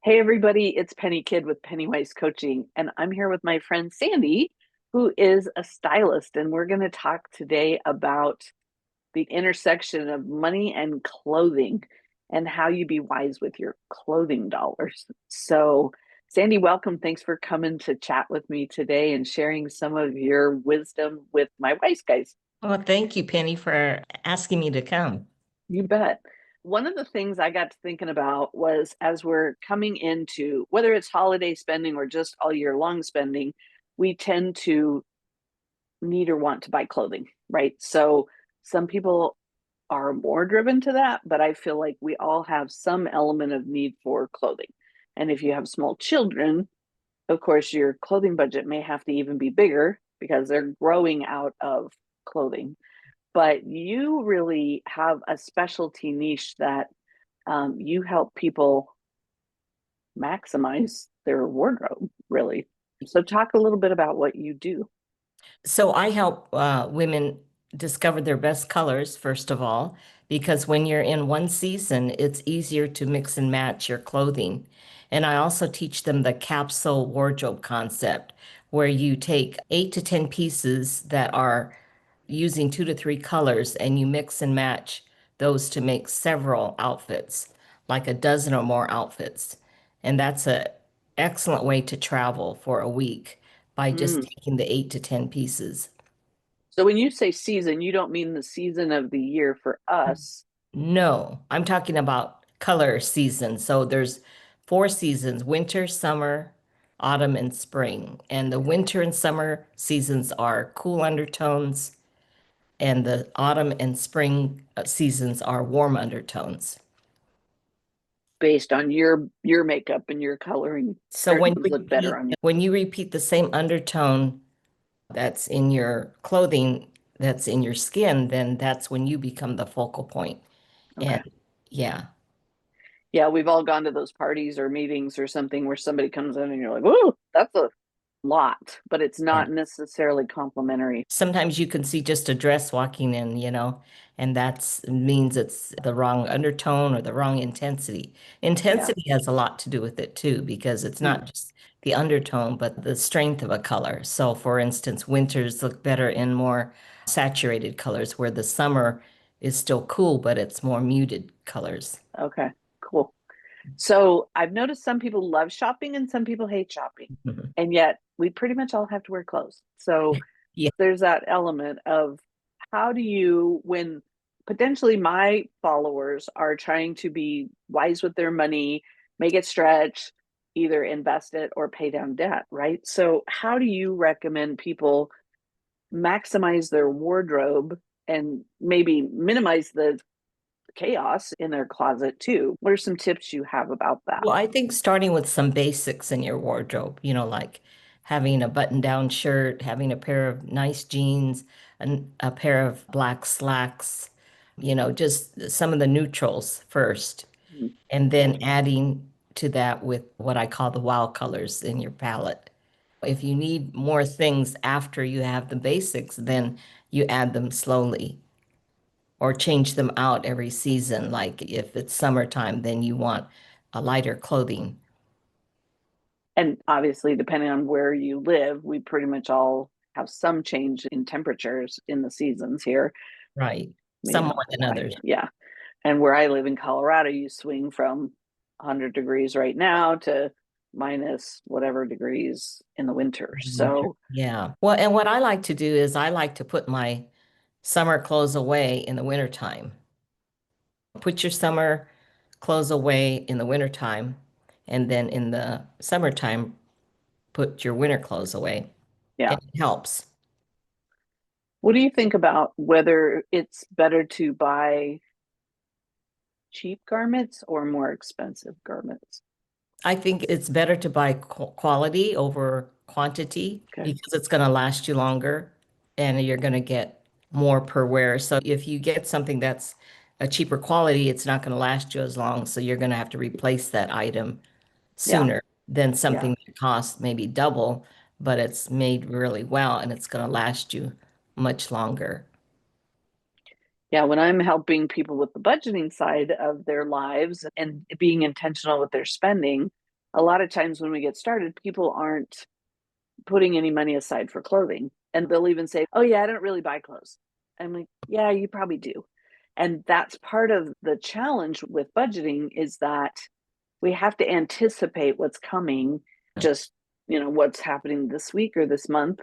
Hey everybody, it's Penny Kid with Pennywise Coaching, and I'm here with my friend Sandy, who is a stylist, and we're going to talk today about the intersection of money and clothing and how you be wise with your clothing dollars. So, Sandy, welcome. Thanks for coming to chat with me today and sharing some of your wisdom with my wise guys. Well, thank you, Penny, for asking me to come. You bet. One of the things I got to thinking about was as we're coming into whether it's holiday spending or just all year long spending, we tend to need or want to buy clothing, right? So some people are more driven to that, but I feel like we all have some element of need for clothing. And if you have small children, of course, your clothing budget may have to even be bigger because they're growing out of clothing. But you really have a specialty niche that you help people maximize their wardrobe, really. So, talk a little bit about what you do. So I help women discover their best colors, first of all, because when you're in one season, it's easier to mix and match your clothing. And I also teach them the capsule wardrobe concept, where you take 8 to 10 pieces that are using 2 to 3 colors and you mix and match those to make several outfits, like a dozen or more outfits. And that's a excellent way to travel for a week by just Mm. taking the 8 to 10 pieces. So, when you say season, you don't mean the season of the year for us. No, I'm talking about color season. So there's 4 seasons: winter, summer, autumn, and spring. And the winter and summer seasons are cool undertones, and the autumn and spring seasons are warm undertones. Based on your makeup and your coloring, So certain things look better on you. when you repeat the same undertone that's in your clothing, that's in your skin, then that's when you become the focal point. And Okay. yeah. Yeah, we've all gone to those parties or meetings or something where somebody comes in and you're like, "Whoa, that's a lot," but it's Yeah. not necessarily complimentary. Sometimes you can see just a dress walking in, and that means it's the wrong undertone or the wrong intensity. Yeah. Intensity has a lot to do with it too, because it's Hmm. not just the undertone, but the strength of a color. So, for instance, winters look better in more saturated colors, where the summer is still cool, but it's more muted colors. Okay. Cool. So I've noticed some people love shopping and some people hate shopping. Mhm. And yet we pretty much all have to wear clothes. So Yeah. there's that element of how do you, when potentially my followers are trying to be wise with their money, make it stretch, either invest it or pay down debt, right? So how do you recommend people maximize their wardrobe and maybe minimize the chaos in their closet too? What are some tips you have about that? Well, I think starting with some basics in your wardrobe, like having a button-down shirt, having a pair of nice jeans, and a pair of black slacks, just some of the neutrals first, Mm. and Yeah. then adding to that with what I call the wow colors in your palette. If you need more things after you have the basics, then you add them slowly or change them out every season. Like if it's summertime, then you want a lighter clothing. And obviously, depending on where you live, we pretty much all have some change in temperatures in the seasons here. Right. Maybe Some not more than Hawaii. others. Yeah. And where I live in Colorado, you swing from 100 degrees right now to minus whatever degrees in the winter. Winter. So, Yeah. Well, and what I like to do is I like to put my summer clothes away in the wintertime. Put your summer clothes away in the wintertime, and then in the summertime, put your winter clothes away. yeah. It helps. What do you think about whether it's better to buy cheap garments or more expensive garments? I think it's better to buy quality over quantity Okay. because it's going to last you longer and you're going to get more per wear. So if you get something that's a cheaper quality, it's not going to last you as long. So you're going to have to replace that item Yeah. sooner than Yeah. something that costs maybe double, but it's made really well and it's going to last you much longer. Yeah, when I'm helping people with the budgeting side of their lives and being intentional with their spending, a lot of times when we get started, people aren't putting any money aside for clothing. And they'll even say, "Oh, yeah, I don't really buy clothes." I'm like, "Yeah, you probably do." And that's part of the challenge with budgeting is that we have to anticipate what's coming, just, what's happening this week or this month.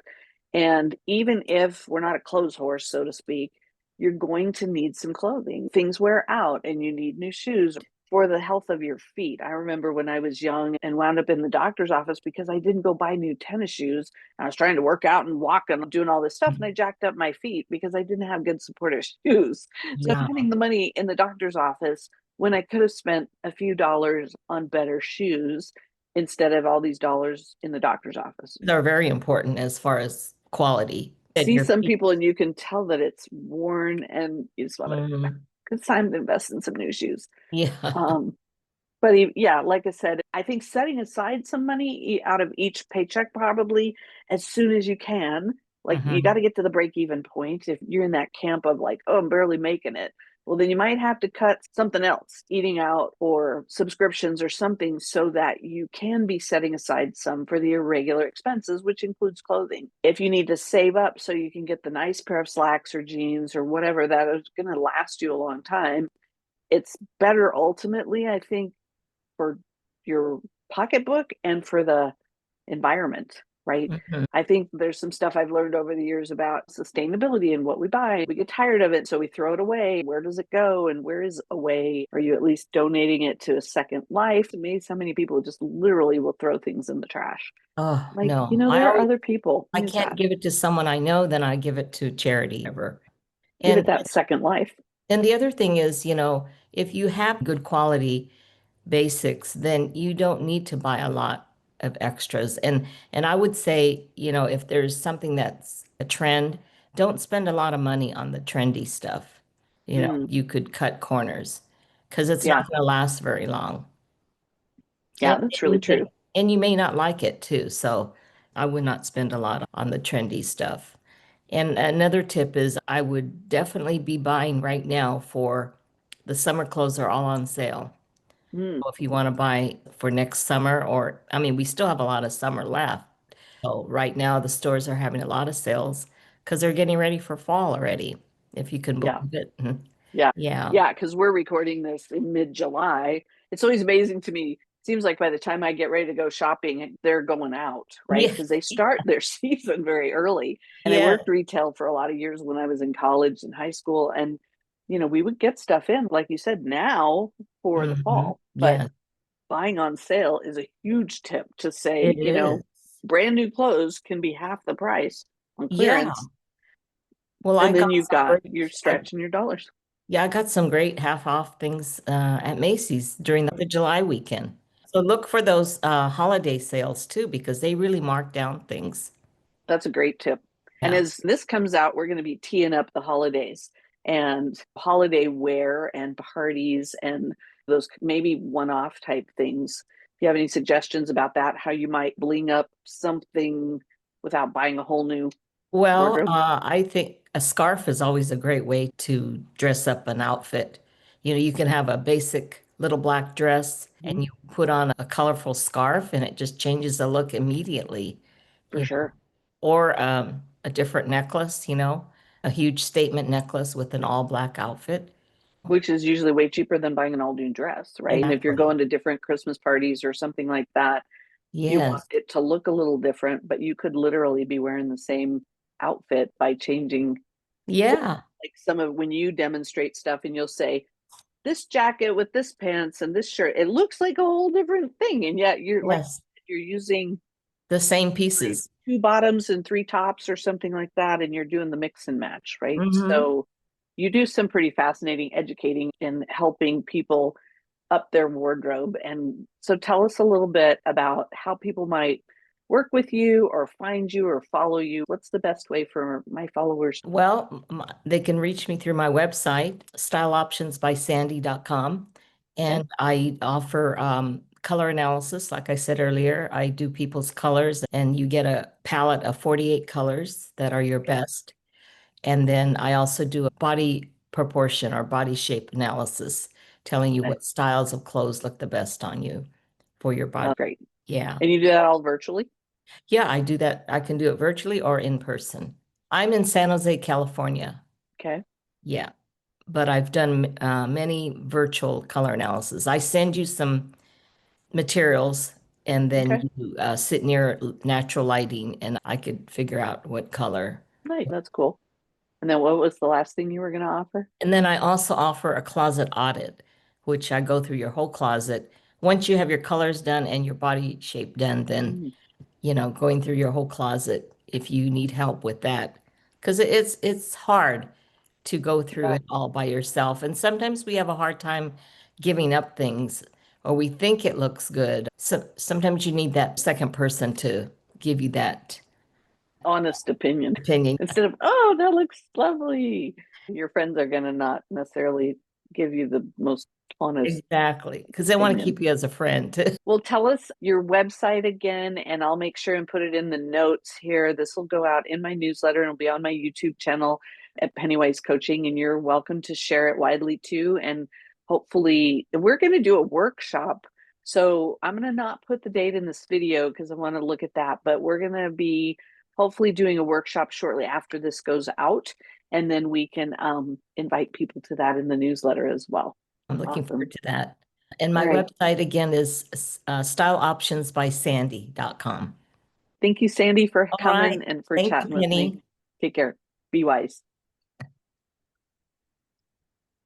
And even if we're not a clothes horse, so to speak, you're going to need some clothing. Things wear out and you need new shoes for the health of your feet. I remember when I was young and wound up in the doctor's office because I didn't go buy new tennis shoes. I was trying to work out and walk and doing all this stuff, and I jacked up my feet because I didn't have good supportive shoes. So Yeah. spending the money in the doctor's office when I could have spent a few dollars on better shoes instead of all these dollars in the doctor's office. They're very important as far as quality. And See your some feet. people and you can tell that it's worn and you just want to, Mhm. it's time to invest in some new shoes. Yeah. Um, but yeah, like I said, I think setting aside some money out of each paycheck probably as soon as you can. Like you got Mhm. to get to the break even point. If you're in that camp of like, oh, I'm barely making it, well, then you might have to cut something else, eating out or subscriptions or something, so that you can be setting aside some for the irregular expenses, which includes clothing. If you need to save up so you can get the nice pair of slacks or jeans or whatever that is going to last you a long time, it's better ultimately, I think, for your pocketbook and for the environment, right? Mhm. I think there's some stuff I've learned over the years about sustainability and what we buy. We get tired of it, so we throw it away. Where does it go? And where is away? Are you at least donating it to a second life? Amazed how many people just literally will throw things in the trash. Oh, Like, no. there are other people. I Use can't that. give it to someone I know, then I give it to charity ever. Give it And that second life. and the other thing is, if you have good quality basics, then you don't need to buy a lot of extras. And I would say, if there's something that's a trend, don't spend a lot of money on the trendy stuff. Mm, You could cut corners because it's not yeah. going to last very long. And, Yeah, that's and really you true. may, and you may not like it too. So I would not spend a lot on the trendy stuff. And another tip is I would definitely be buying right now for the summer clothes are all on sale. Mm, So if you want to buy for next summer, or I mean, we still have a lot of summer left. So right now the stores are having a lot of sales because they're getting ready for fall already, if you can yeah. believe it. Mhm. Yeah. Yeah. Yeah, because we're recording this in mid-July. It's always amazing to me. Seems like by the time I get ready to go shopping, they're going out, right? Yeah. Because they start their season very early. And I Yeah. worked retail for a lot of years when I was in college and high school. And, we would get stuff in, like you said, now for the fall. But Yeah. buying on sale is a huge tip to It say, is. brand new clothes can be half the price on Yeah. clearance. Well, And then you're stretching your dollars. I got some great half off things at Macy's during the July weekend. So look for those holiday sales too, because they really mark down things. That's a great tip. And Yeah. as this comes out, we're going to be teeing up the holidays and holiday wear and parties and those maybe one off type things. If you have any suggestions about that, how you might bling up something without buying a whole new Well, wardrobe? I think a scarf is always a great way to dress up an outfit. You can have a basic little black dress Mhm. and you put on a colorful scarf and it just changes the look immediately, For you know. sure. Or a different necklace, a huge statement necklace with an all black outfit. Which is usually way cheaper than buying an all new dress, right? And if you're Exactly. going to different Christmas parties or something like that, you want Yes. it to look a little different, but you could literally be wearing the same outfit by changing. Yeah. Like some of when you demonstrate stuff and you'll say this jacket with this pants and this shirt, it looks like a whole different thing, and yet you're like, Yes. you're using The same like pieces. two bottoms and three tops or something like that, and you're doing the mix and match, right? Hmm. So you do some pretty fascinating educating in helping people up their wardrobe. And so tell us a little bit about how people might work with you or find you or follow you. What's the best way for my followers? Well, they can reach me through my website, styleoptionsbysandy.com. Okay, And I offer color analysis. Like I said earlier, I do people's colors, and you get a palette of 48 colors that are your okay, best. And then I also do a body proportion or body shape analysis, telling you nice. what styles of clothes look the best on you for your body. Oh, great. Yeah. And you do that all virtually? Yeah, I do that. I can do it virtually or in person. I'm in San Jose, California. Okay. Yeah, but I've done many virtual color analysis. I send you some materials and then Okay. you sit near natural lighting and I could figure out what color. Nice. That's cool. And then what was the last thing you were going to offer? And then I also offer a closet audit, which I go through your whole closet. Once you have your colors done and your body shape done, then, Mm, going through your whole closet if you need help with that. Because it's hard to go through yeah. it all by yourself. And sometimes we have a hard time giving up things or we think it looks good. So sometimes you need that second person to give you that Honest opinion opinion. instead of, oh, that looks lovely. Your friends are going to not necessarily give you the most honest Exactly. Because they want to opinion. keep you as a friend. Well, tell us your website again, and I'll make sure and put it in the notes here. This will go out in my newsletter and it'll be on my YouTube channel at Pennywise Coaching, and you're welcome to share it widely too. And hopefully, we're going to do a workshop. So I'm going to not put the date in this video because I want to look at that, but we're going to be hopefully doing a workshop shortly after this goes out. And then we can invite people to that in the newsletter as well. I'm looking Awesome. forward to that. And All my right. website again is styleoptionsbysandy.com. Thank you, Sandy, for All right. coming and for Thank you, chatting with me. Penny. Take care. Be wise.